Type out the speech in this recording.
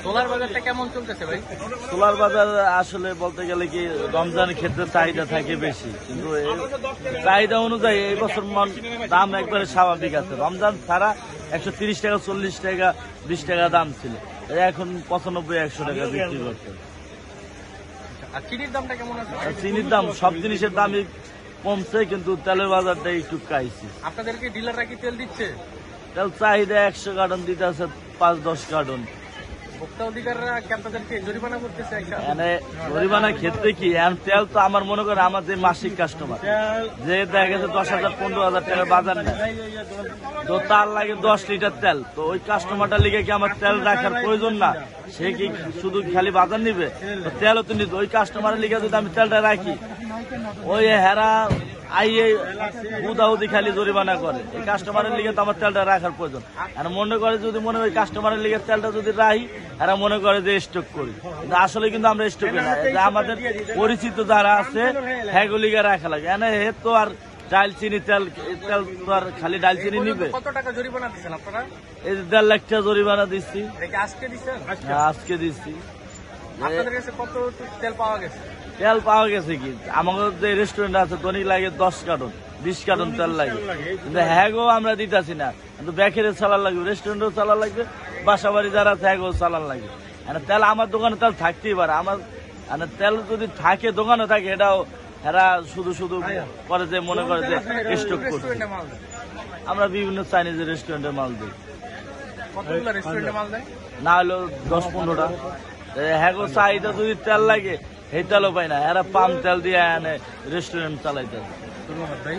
Solar বাজারটা কেমন চলতেছে ভাই? সোলার বাজার আসলে বলতে গেলে কি রমজানের ক্ষেত্রে চাহিদা থাকে বেশি, কিন্তু চাহিদা অনুযায়ী এই বছর দাম একবারে স্বাভাবিক আছে। রমজান ছাড়া 130 টাকা, 40 টাকা, 20 টাকা দাম ছিল, এখন 95-100 টাকা বিক্রি করতে। আর চিনির দামটা কেমন আছে? চিনির দাম সব জিনিসের দামই কমছে, কিন্তু তেলের বাজারটা একটু কাইছে। আপনাদেরকে ডিলাররা কি তেল দিচ্ছে? তেল চাহিদা 100 কার্টন দিতে আছে 5-10 কার্টন। ভোক্তা অধিকাররা কি আপনাদেরকে জরিমানা করতেছে? মানে জরিমানা ক্ষেত্রে কি, তেল তো আমার মনে করে আমার যে মাসিক কাস্টমার, যে দেখা গেছে 10,000-15,000 টাকা বাজার নেয়, তো তার লাগে 10 লিটার তেল, তো ওই কাস্টমারটা লিগে কি আমার তেল রাখার প্রয়োজন না? সে কি শুধু খালি বাজার নিবে? তো তেলও তো নিবে। ওই কাস্টমারের লিগে যদি আমি তেলটা রাখি, ওই হেরা আইয়ে বুদাহুদি খালি জরিমানা করে। এই কাস্টমারের লিগে তো আমার তেলটা রাখার প্রয়োজন। আর মনে করে যদি মনে হয় কাস্টমারের লিগে তেলটা যদি রাখি, এরা মনে করে যে স্টক করি, কিন্তু আসলে কিন্তু আমরা স্টক করি না। আমাদের পরিচিত যারা আছে হ্যাগুলিগে রাখা লাগে। হে তো আর ডাল চিনি তেল তো আর খালি ডাল চিনি নিবে। কত টাকা জরিমানা দিচ্ছেন আপনারা? এই 1.5 লাখ টাকা জরিমানা দিচ্ছি। আজকে দিচ্ছেন? আজকে দিচ্ছি। আপনাদের কাছে কত তেল পাওয়া গেছে? তেল পাওয়া গেছে কি, আমাদের যে রেস্টুরেন্ট আছে দৈনিক লাগে 10 কার্টন 20 কার্টন তেল লাগে, কিন্তু হ্যাগো আমরা দিতেছি না। কিন্তু ব্যাকেরে চালান লাগবে, রেস্টুরেন্টও চালান লাগবে, বাসা বাড়ি যারা আছে হ্যাগো চালান লাগবে। তেল আমার দোকানে তেল থাকতেই পারে। আমার তেল যদি থাকে, দোকানে থাকে, এটাও এরা শুধু শুধু করে যে মনে করে যে স্টক করছে। আমরা বিভিন্ন চাইনিজ রেস্টুরেন্টে মাল দিই। কতগুলো রেস্টুরেন্টে মাল দেয়? না হলেও 10-15টা। হ্যাগো চাহিদা যদি তেল লাগে, এই তেলও পাই না, এরা পাম তেল দিয়ে আনে রেস্টুরেন্ট চালাইতে। ধন্যবাদ ভাই।